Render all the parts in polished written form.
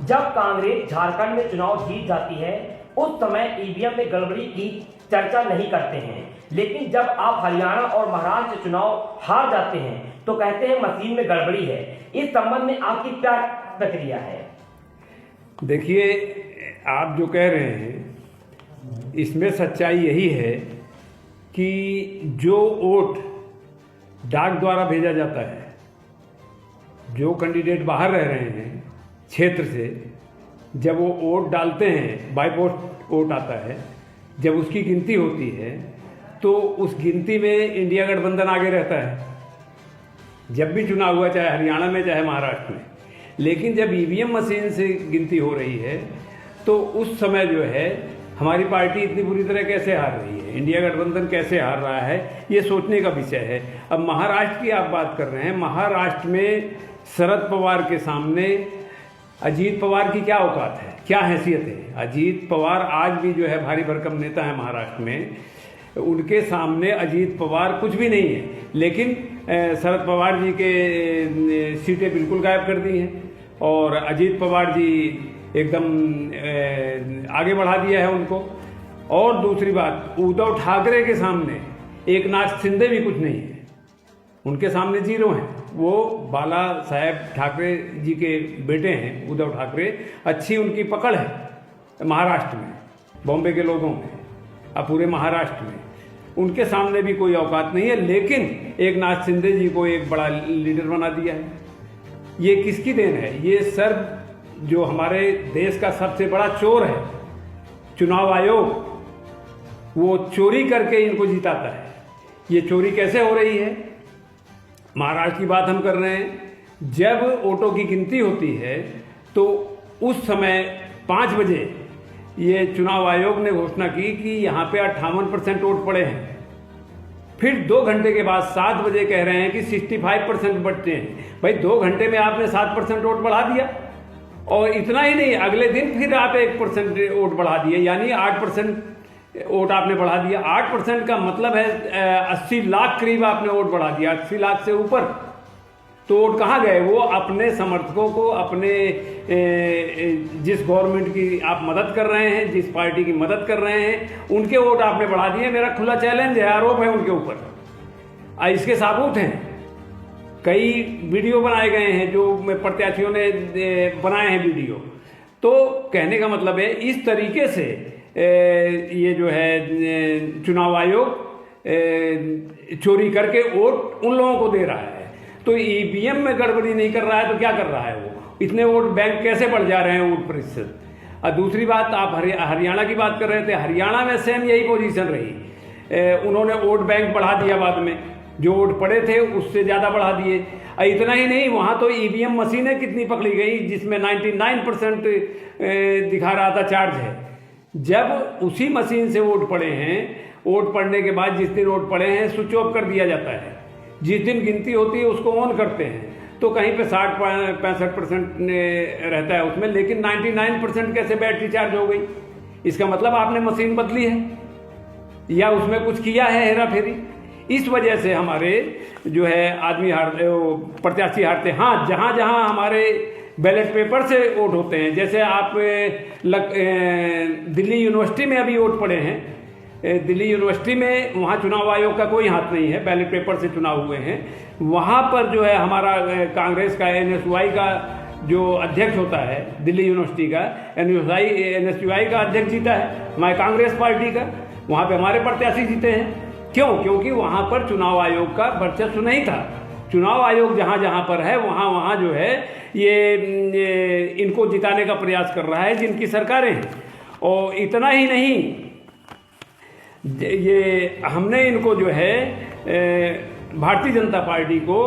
जब कांग्रेस झारखंड में चुनाव जीत जाती है उस समय ईवीएम में गड़बड़ी की चर्चा नहीं करते हैं, लेकिन जब आप हरियाणा और महाराष्ट्र चुनाव हार जाते हैं तो कहते हैं मशीन में गड़बड़ी है। इस संबंध में आपकी क्या प्रक्रिया है? देखिए, आप जो कह रहे हैं इसमें सच्चाई यही है कि जो वोट डाक द्वारा भेजा जाता है, जो कैंडिडेट बाहर रह रहे हैं क्षेत्र से, जब वो वोट डालते हैं, बाई पोस्ट वोट आता है, जब उसकी गिनती होती है तो उस गिनती में इंडिया गठबंधन आगे रहता है। जब भी चुनाव हुआ, चाहे हरियाणा में चाहे महाराष्ट्र में। लेकिन जब ईवीएम मशीन से गिनती हो रही है तो उस समय जो है हमारी पार्टी इतनी बुरी तरह कैसे हार रही है, इंडिया गठबंधन कैसे हार रहा है, ये सोचने का विषय है। अब महाराष्ट्र की आप बात कर रहे हैं, महाराष्ट्र में शरद पवार के सामने अजीत पवार की क्या औकात है, क्या हैसियत है। अजीत पवार आज भी जो है भारी भरकम नेता है महाराष्ट्र में, उनके सामने अजीत पवार कुछ भी नहीं है। लेकिन शरद पवार जी के सीटें बिल्कुल गायब कर दी हैं और अजीत पवार जी एकदम आगे बढ़ा दिया है उनको। और दूसरी बात, उद्धव ठाकरे के सामने एकनाथ शिंदे भी कुछ नहीं है, उनके सामने जीरो हैं। वो बाला साहेब ठाकरे जी के बेटे हैं उद्धव ठाकरे, अच्छी उनकी पकड़ है महाराष्ट्र में, बॉम्बे के लोगों में, अब पूरे महाराष्ट्र में उनके सामने भी कोई औकात नहीं है। लेकिन एकनाथ शिंदे जी को एक बड़ा लीडर बना दिया है। ये किसकी देन है? ये सर जो हमारे देश का सबसे बड़ा चोर है चुनाव आयोग, वो चोरी करके इनको जिताता है। ये चोरी कैसे हो रही है? महाराष्ट्र की बात हम कर रहे हैं, जब वोटों की गिनती होती है तो उस समय 5 बजे ये चुनाव आयोग ने घोषणा की कि यहाँ पे 58% वोट पड़े हैं। फिर 2 घंटे के बाद 7 बजे कह रहे हैं कि 65% बचते हैं। भाई 2 घंटे में आपने 7% वोट बढ़ा दिया। और इतना ही नहीं, अगले दिन फिर आप 1% वोट बढ़ा दिए, यानी 8% वोट आपने बढ़ा दिया। 8% का मतलब है 80 लाख करीब आपने वोट बढ़ा दिया, 80 लाख से ऊपर। तो वोट कहाँ गए? वो अपने समर्थकों को, अपने जिस गवर्नमेंट की आप मदद कर रहे हैं, जिस पार्टी की मदद कर रहे हैं, उनके वोट आपने बढ़ा दिए। मेरा खुला चैलेंज है, आरोप है उनके ऊपर, इसके साबूत हैं। कई वीडियो बनाए गए हैं जो प्रत्याशियों ने बनाए हैं वीडियो। तो कहने का मतलब है इस तरीके से ये जो है चुनाव आयोग चोरी करके वोट उन लोगों को दे रहा है। तो ईवीएम में गड़बड़ी नहीं कर रहा है तो क्या कर रहा है वो? इतने वोट बैंक कैसे बढ़ जा रहे हैं वोट प्रतिशत? और दूसरी बात, आप हरियाणा की बात कर रहे थे, हरियाणा में सेम यही पोजीशन रही। उन्होंने वोट बैंक बढ़ा दिया, बाद में जो वोट पड़े थे उससे ज़्यादा बढ़ा दिए। इतना ही नहीं, वहाँ तो ईवीएम मशीनें कितनी पकड़ी गई जिसमें 99% दिखा रहा था चार्ज है। जब उसी मशीन से वोट पड़े हैं, वोट पड़ने के बाद जिस दिन वोट पड़े हैं स्विच ऑफ कर दिया जाता है, जिस दिन गिनती होती है उसको ऑन करते हैं, तो कहीं पे 60-65% रहता है उसमें। लेकिन 99% कैसे बैटरी चार्ज हो गई? इसका मतलब आपने मशीन बदली है या उसमें कुछ किया है हेरा फेरी। इस वजह से हमारे जो है आदमी प्रत्याशी हारते। हाँ, जहाँ जहाँ हमारे बैलेट पेपर से वोट होते हैं, जैसे आप दिल्ली यूनिवर्सिटी में अभी वोट पड़े हैं, दिल्ली यूनिवर्सिटी में, वहाँ चुनाव आयोग का कोई हाथ नहीं है, बैलेट पेपर से चुनाव हुए हैं। वहाँ पर जो है हमारा कांग्रेस का एनएसयूआई का जो अध्यक्ष होता है दिल्ली यूनिवर्सिटी का, एनएसयूआई का अध्यक्ष जीता है हमारे कांग्रेस पार्टी का। वहाँ पे हमारे प्रत्याशी जीते हैं। क्यों? क्योंकि वहाँ पर चुनाव आयोग का वर्चस्व नहीं था। चुनाव आयोग जहाँ जहाँ पर है वहाँ वहाँ जो है ये इनको जिताने का प्रयास कर रहा है जिनकी सरकारें हैं। और इतना ही नहीं, ये हमने इनको जो है भारतीय जनता पार्टी को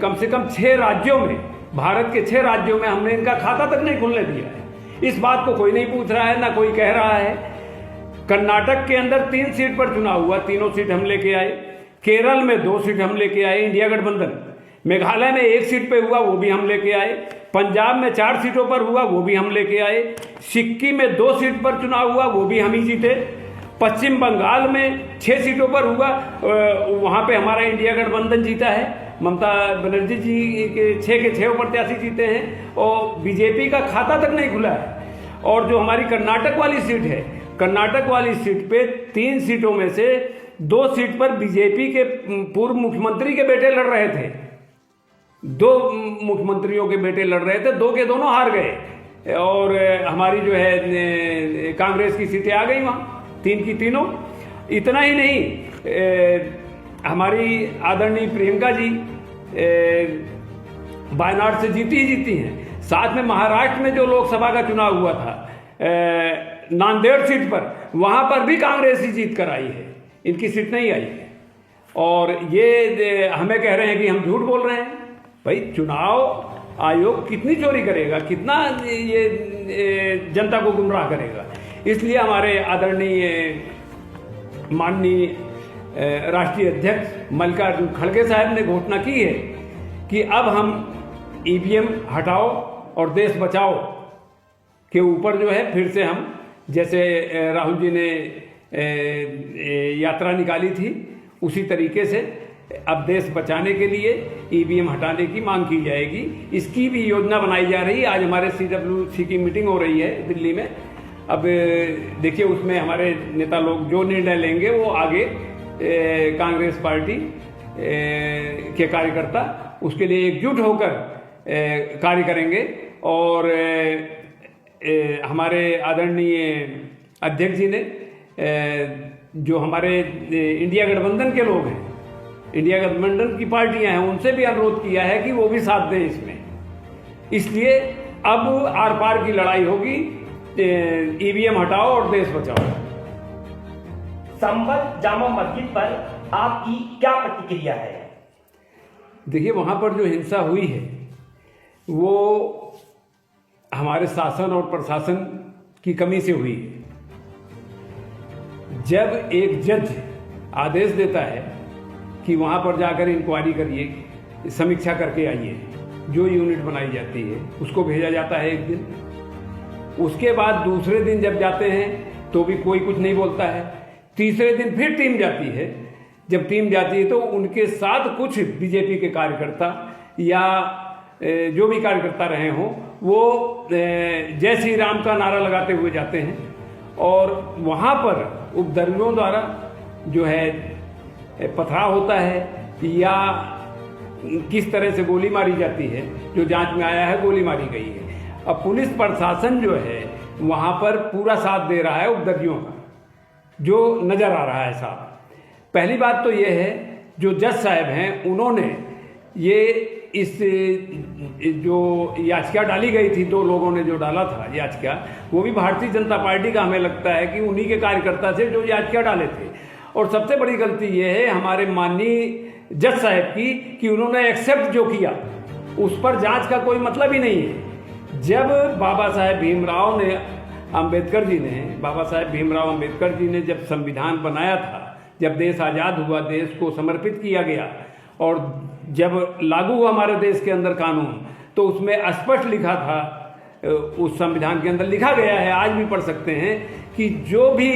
कम से कम 6 राज्यों में, भारत के 6 राज्यों में हमने इनका खाता तक नहीं खुलने दिया है। इस बात को कोई नहीं पूछ रहा है, ना कोई कह रहा है। कर्नाटक के अंदर 3 सीट पर चुनाव हुआ, 3 सीट हम लेके आए। केरल में 2 सीट हम लेके आए, इंडिया गठबंधन। मेघालय में 1 सीट पे हुआ, वो भी हम लेके आए। पंजाब में 4 सीटों पर हुआ, वो भी हम लेके आए। सिक्किम में 2 सीट पर चुनाव हुआ, वो भी हम ही जीते। पश्चिम बंगाल में 6 सीटों पर हुआ, वहाँ पे हमारा इंडिया गठबंधन जीता है। ममता बनर्जी जी के 6 प्रत्याशी जीते हैं और बीजेपी का खाता तक नहीं खुला है। और जो हमारी कर्नाटक वाली सीट है, कर्नाटक वाली सीट पे 3 सीटों में से 2 सीट पर बीजेपी के पूर्व मुख्यमंत्री के बेटे लड़ रहे थे। 2 मुख्यमंत्रियों के बेटे लड़ रहे थे, 2 के दोनों हार गए और हमारी जो है कांग्रेस की सीटें आ गई वहाँ 3 की तीनों। इतना ही नहीं, हमारी आदरणीय प्रियंका जी वायनाड से जीती हैं। साथ में महाराष्ट्र में जो लोकसभा का चुनाव हुआ था नांदेड़ सीट पर, वहां पर भी कांग्रेस ही जीत कर आई है, इनकी सीट नहीं आई है। और ये हमें कह रहे हैं कि हम झूठ बोल रहे हैं। भाई चुनाव आयोग कितनी चोरी करेगा, कितना ये जनता को गुमराह करेगा। इसलिए हमारे आदरणीय माननीय राष्ट्रीय अध्यक्ष मल्लिकार्जुन खड़गे साहब ने घोषणा की है कि अब हम ईवीएम हटाओ और देश बचाओ के ऊपर जो है फिर से हम, जैसे राहुल जी ने यात्रा निकाली थी उसी तरीके से अब देश बचाने के लिए ईवीएम हटाने की मांग की जाएगी। इसकी भी योजना बनाई जा रही है। आज हमारे CWC की मीटिंग हो रही है दिल्ली में। अब देखिए उसमें हमारे नेता लोग जो निर्णय लेंगे वो आगे कांग्रेस पार्टी के कार्यकर्ता उसके लिए एकजुट होकर कार्य करेंगे। और हमारे आदरणीय अध्यक्ष जी ने जो हमारे इंडिया गठबंधन के लोग हैं, इंडिया गठबंधन की पार्टियां हैं, उनसे भी अनुरोध किया है कि वो भी साथ दें इसमें। इसलिए अब आर पार की लड़ाई होगी, ईवीएम हटाओ और देश बचाओ। संभल जामा मस्जिद पर आपकी क्या प्रतिक्रिया है? देखिए वहां पर जो हिंसा हुई है वो हमारे शासन और प्रशासन की कमी से हुई है। जब एक जज आदेश देता है कि वहां पर जाकर इंक्वायरी करिए, समीक्षा करके आइए, जो यूनिट बनाई जाती है उसको भेजा जाता है एक दिन, उसके बाद दूसरे दिन जब जाते हैं तो भी कोई कुछ नहीं बोलता है। तीसरे दिन फिर टीम जाती है। जब टीम जाती है तो उनके साथ कुछ बीजेपी के कार्यकर्ता या जो भी कार्यकर्ता रहे हों वो जय श्री राम का नारा लगाते हुए जाते हैं और वहाँ पर उपद्रवियों द्वारा जो है पथराव होता है या किस तरह से गोली मारी जाती है, जो जांच में आया है गोली मारी गई है। अब पुलिस प्रशासन जो है वहाँ पर पूरा साथ दे रहा है उपद्रवियों का, जो नज़र आ रहा है साफ। पहली बात तो ये है जो जज साहब हैं उन्होंने ये इस जो याचिका डाली गई थी, 2 लोगों ने जो डाला था याचिका, वो भी भारतीय जनता पार्टी का, हमें लगता है कि उन्हीं के कार्यकर्ता थे जो याचिका डाले थे। और सबसे बड़ी गलती ये है हमारे माननीय जज साहब की कि उन्होंने एक्सेप्ट जो किया उस पर जांच का कोई मतलब ही नहीं है। जब बाबा साहेब भीमराव अम्बेडकर जी ने जब संविधान बनाया था, जब देश आज़ाद हुआ, देश को समर्पित किया गया और जब लागू हुआ हमारे देश के अंदर कानून, तो उसमें स्पष्ट लिखा था, उस संविधान के अंदर लिखा गया है, आज भी पढ़ सकते हैं कि जो भी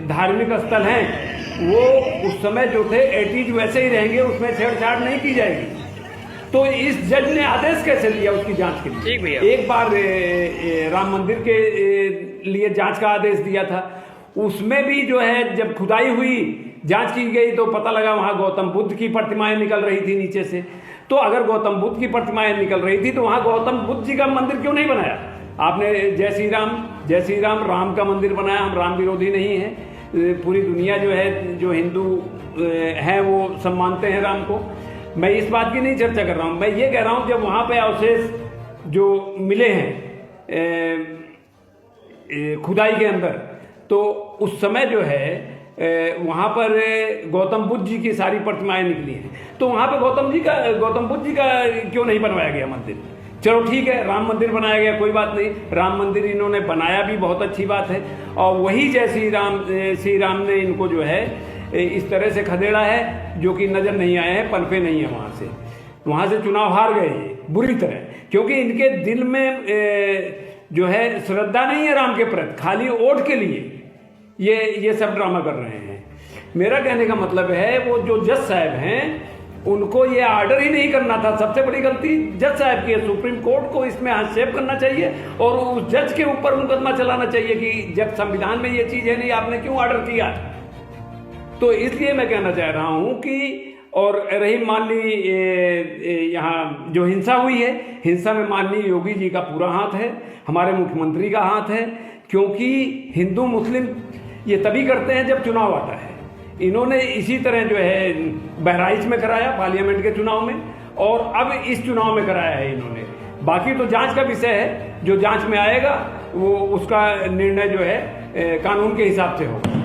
धार्मिक स्थल हैं वो उस समय जो थे एटीज वैसे ही रहेंगे, उसमें छेड़छाड़ नहीं की जाएगी। तो इस जज ने आदेश कैसे लिया उसकी जांच के लिए? ठीक भैया। एक बार राम मंदिर के लिए जांच का आदेश दिया था, उसमें भी जो है जब खुदाई हुई, जांच की गई तो पता लगा वहां गौतम बुद्ध की प्रतिमाएं निकल रही थी नीचे से। तो अगर गौतम बुद्ध की प्रतिमाएं निकल रही थी तो वहां गौतम बुद्ध जी का मंदिर क्यों नहीं बनाया? आपने जय श्री राम राम का मंदिर बनाया। हम राम विरोधी नहीं है, पूरी दुनिया जो है, जो हिंदू हैं वो सब मानते हैं राम को। मैं इस बात की नहीं चर्चा कर रहा हूं, मैं ये कह रहा हूं जब वहां पे अवशेष जो मिले हैं खुदाई के अंदर, तो उस समय जो है वहां पर गौतम बुद्ध जी की सारी प्रतिमाएं निकली हैं। तो वहां पे गौतम बुद्ध जी का क्यों नहीं बनवाया गया मंदिर? चलो ठीक है, राम मंदिर बनाया गया, कोई बात नहीं, राम मंदिर इन्होंने बनाया भी, बहुत अच्छी बात है। और वही जय श्री राम ने इनको जो है इस तरह से खदेड़ा है जो कि नजर नहीं आए हैं, पनपे नहीं है वहां से चुनाव हार गए बुरी तरह, क्योंकि इनके दिल में जो है श्रद्धा नहीं है राम के प्रति, खाली वोट के लिए ये सब ड्रामा कर रहे हैं। मेरा कहने का मतलब है वो जो जज साहब हैं उनको ये ऑर्डर ही नहीं करना था। सबसे बड़ी गलती जज साहब की है। सुप्रीम कोर्ट को इसमें हस्तक्षेप करना चाहिए और उस जज के ऊपर मुकदमा चलाना चाहिए कि जब संविधान में ये चीज है नहीं, आपने क्यों ऑर्डर किया। तो इसलिए मैं कहना चाह रहा हूं कि, और रही मान ली यहाँ जो हिंसा हुई है, हिंसा में माननीय योगी जी का पूरा हाथ है, हमारे मुख्यमंत्री का हाथ है, क्योंकि हिंदू मुस्लिम ये तभी करते हैं जब चुनाव आता है। इन्होंने इसी तरह जो है बहराइच में कराया पार्लियामेंट के चुनाव में, और अब इस चुनाव में कराया है इन्होंने। बाकी तो जांच का विषय है, जो जांच में आएगा वो उसका निर्णय जो है कानून के हिसाब से होगा।